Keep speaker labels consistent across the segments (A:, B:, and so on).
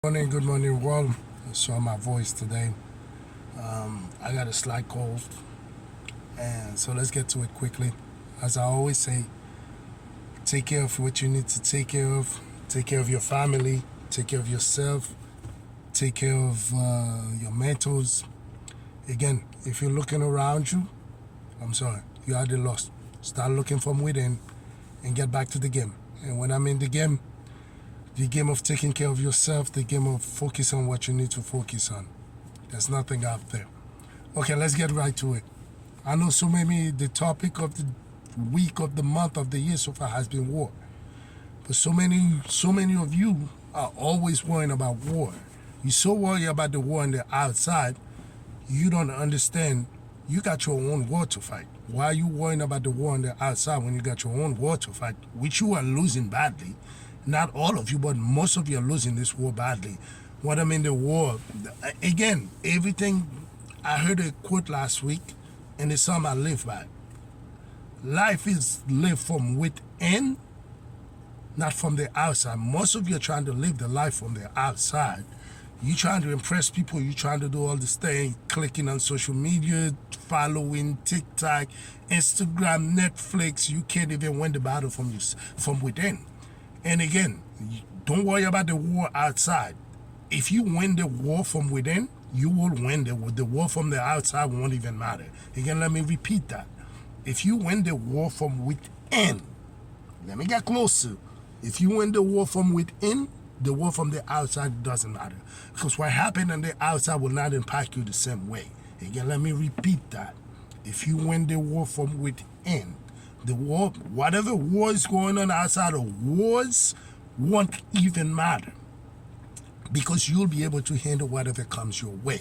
A: Good morning, world. You saw my voice today. I got a slight cold, and so let's get to it quickly. As I always say, take care of what you need to take care of. Take care of your family. Take care of yourself. Take care of your mentors. Again, if you're looking around you, I'm sorry, you are the lost. Start looking from within and get back to the game. And when I'm in the game of taking care of yourself, the game of focus on what you need to focus on. There's nothing out there. Okay, let's get right to it. I know the topic of the week, of the month, of the year so far has been war. But so many of you are always worrying about war. You're so worried about the war on the outside, you don't understand you got your own war to fight. Why are you worrying about the war on the outside when you got your own war to fight, which you are losing badly? Not all of you, but most of you are losing this war badly. What I mean, the war, again, everything, I heard a quote last week, and it's something I live by. Life is lived from within, not from the outside. Most of you are trying to live the life from the outside. You trying to impress people, you trying to do all this thing, clicking on social media, following TikTok, Instagram, Netflix. You can't even win the battle from within. And again, don't worry about the war outside. If you win the war from within, you will win the war from the outside won't even matter. Again, let me repeat that. If you win the war from within, let me get closer. If you win the war from within, the war from the outside doesn't matter. Because what happened on the outside will not impact you the same way. Again, let me repeat that. If you win the war from within, the war, whatever war is going on outside of wars, won't even matter because you'll be able to handle whatever comes your way.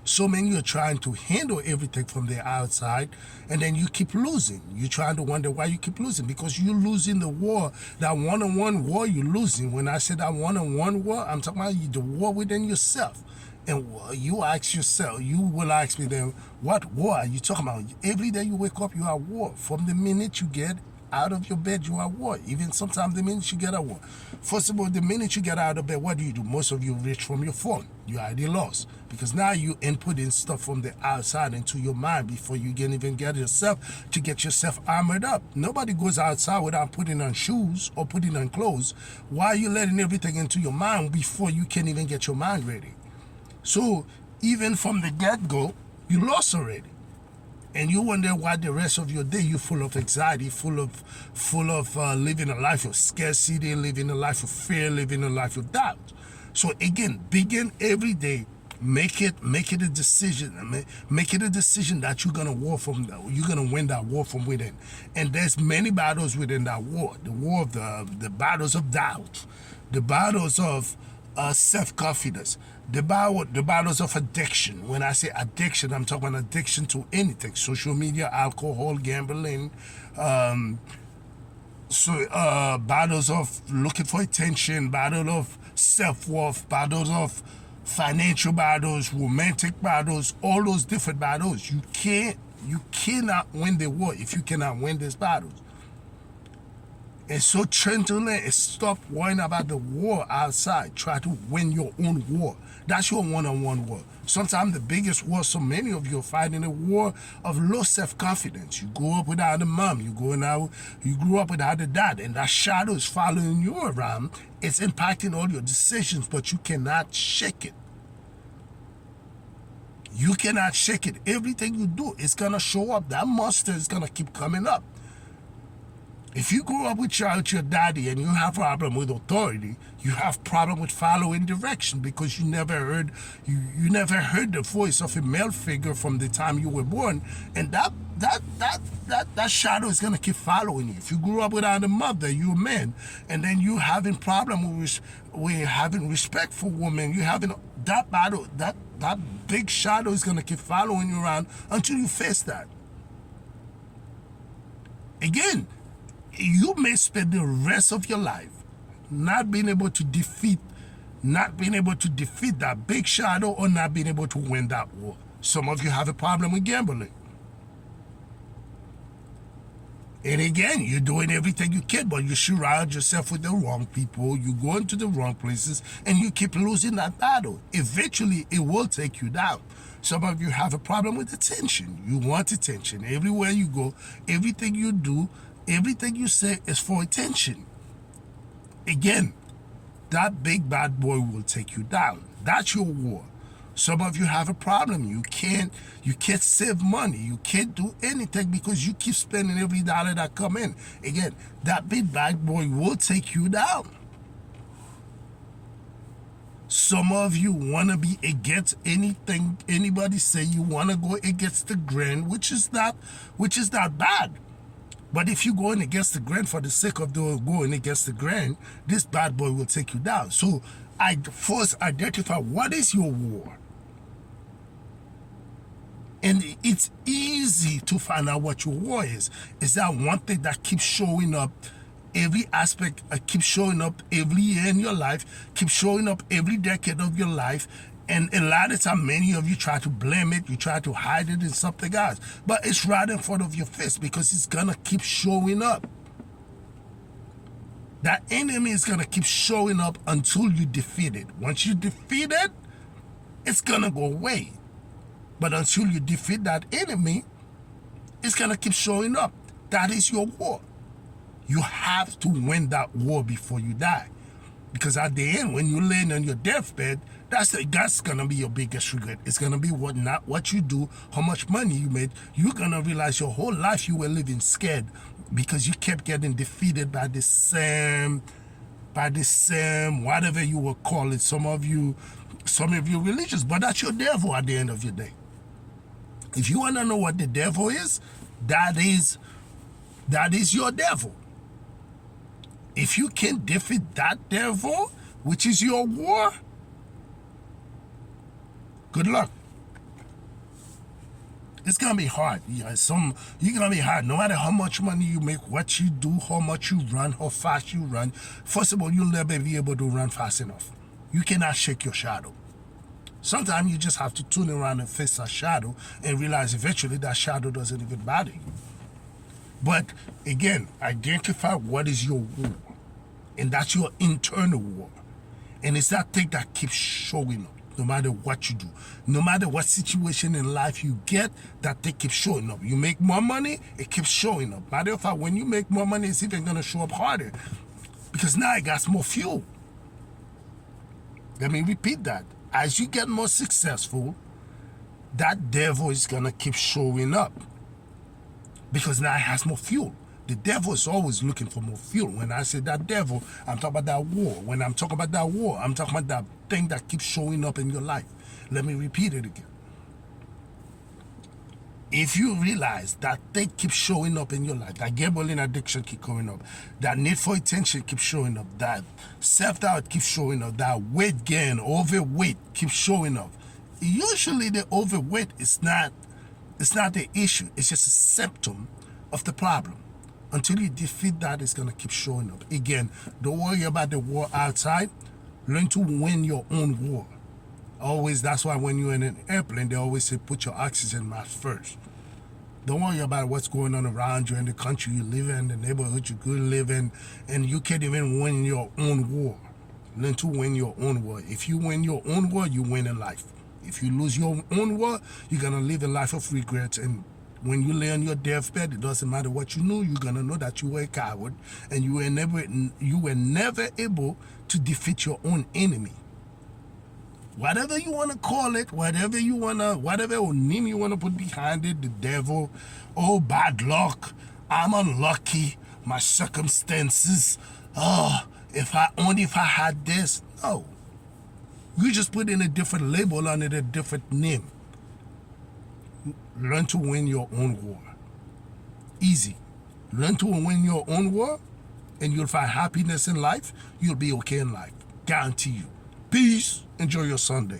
A: So many are trying to handle everything from the outside, and then you keep losing. You're trying to wonder why you keep losing, because you're losing the war. That one-on-one war you're losing. When I say that one-on-one war, I'm talking about the war within yourself. And you ask yourself, you will ask me then, what war are you talking about? Every day you wake up, you are at war. From the minute you get out of your bed, you are at war. Even sometimes the minute you get at war. First of all, the minute you get out of bed, what do? Most of you reach from your phone. You already lost. Because now you inputting stuff from the outside into your mind before you can even get yourself armored up. Nobody goes outside without putting on shoes or putting on clothes. Why are you letting everything into your mind before you can even get your mind ready? So even from the get-go, you lost already. And you wonder why the rest of your day you're full of anxiety, full of living a life of scarcity, living a life of fear, living a life of doubt. So again, begin every day. Make it a decision. Make it a decision that you're gonna win that war from within. And there's many battles within that war. The war of the battles of doubt, the battles of self-confidence, the battles of addiction. When I say addiction, I'm talking about addiction to anything: social media, alcohol, gambling. Battles of looking for attention, battle of self-worth, battles of financial battles, romantic battles, all those different battles. You cannot win the war if you cannot win these battles. And so gently, stop worrying about the war outside. Try to win your own war. That's your one-on-one war. Sometimes the biggest war, so many of you are fighting a war of low self-confidence. You grew up without a mom. You grew up without a dad. And that shadow is following you around. It's impacting all your decisions, but you cannot shake it. You cannot shake it. Everything you do is going to show up. That monster is going to keep coming up. If you grew up with your daddy and you have a problem with authority, you have problem with following direction because you never heard the voice of a male figure from the time you were born, and that shadow is gonna keep following you. If you grew up without a mother, you're a man, and then you having problem with having respect for women, you having that battle, that big shadow is gonna keep following you around until you face that. Again, you may spend the rest of your life not being able to defeat that big shadow, or not being able to win that war. Some of you have a problem with gambling. And again, you're doing everything you can, but you surround yourself with the wrong people, you go into the wrong places, and you keep losing that battle. Eventually, it will take you down. Some of you have a problem with attention. You want attention. Everywhere you go, everything you do, everything you say is for attention. Again, that big bad boy will take you down. That's your war. Some of you have a problem. You can't save money. You can't do anything because you keep spending every dollar that come in. Again, that big bad boy will take you down. Some of you want to be against anything anybody say. You want to go against the grain, which is not bad. But if you're going against the grain for the sake of going against the grain, this bad boy will take you down. So I first identify what is your war. And it's easy to find out what your war is. It's that one thing that keeps showing up every aspect, keeps showing up every year in your life, keeps showing up every decade of your life. And a lot of times, many of you try to blame it, you try to hide it in something else. But it's right in front of your face because it's going to keep showing up. That enemy is going to keep showing up until you defeat it. Once you defeat it, it's going to go away. But until you defeat that enemy, it's going to keep showing up. That is your war. You have to win that war before you die. Because at the end, when you're laying on your deathbed, that's going to be your biggest regret. It's going to be not what you do, how much money you made. You're going to realize your whole life you were living scared because you kept getting defeated by the same, whatever you will call it. Some of you religious, but that's your devil at the end of your day. If you want to know what the devil is, that is your devil. If you can defeat that devil, which is your war, good luck. It's gonna be hard. You're gonna be hard. No matter how much money you make, what you do, how much you run, how fast you run. First of all, you'll never be able to run fast enough. You cannot shake your shadow. Sometimes you just have to turn around and face that shadow and realize eventually that shadow doesn't even bother you. But again, identify what is your war. And that's your internal war. And it's that thing that keeps showing up no matter what you do. No matter what situation in life you get, that thing keeps showing up. You make more money, it keeps showing up. Matter of fact, when you make more money, it's even going to show up harder. Because now it got more fuel. Let me repeat that. As you get more successful, that devil is going to keep showing up. Because now it has more fuel. The devil is always looking for more fuel. When I say that devil, I'm talking about that war. When I'm talking about that war, I'm talking about that thing that keeps showing up in your life. Let me repeat it again. If you realize that thing keeps showing up in your life, that gambling addiction keeps coming up, that need for attention keeps showing up, that self-doubt keeps showing up, that weight gain, overweight keeps showing up. Usually the overweight is not the issue. It's just a symptom of the problem. Until you defeat that, it's going to keep showing up. Again, don't worry about the war outside. Learn to win your own war. Always, that's why when you're in an airplane, they always say put your oxygen mask first. Don't worry about what's going on around you in the country you live in, the neighborhood you could live in, and you can't even win your own war. Learn to win your own war. If you win your own war, you win in life. If you lose your own war, you're going to live a life of regrets. And when you lay on your deathbed, it doesn't matter what you knew, you're going to know that you were a coward and you were never able to defeat your own enemy. Whatever you want to call it, whatever name you want to put behind it, the devil, oh, bad luck, I'm unlucky, my circumstances, oh, if I had this. No. You just put in a different label on it, a different name. Learn to win your own war. Easy. Learn to win your own war, and you'll find happiness in life. You'll be okay in life. Guarantee you. Peace. Enjoy your Sunday.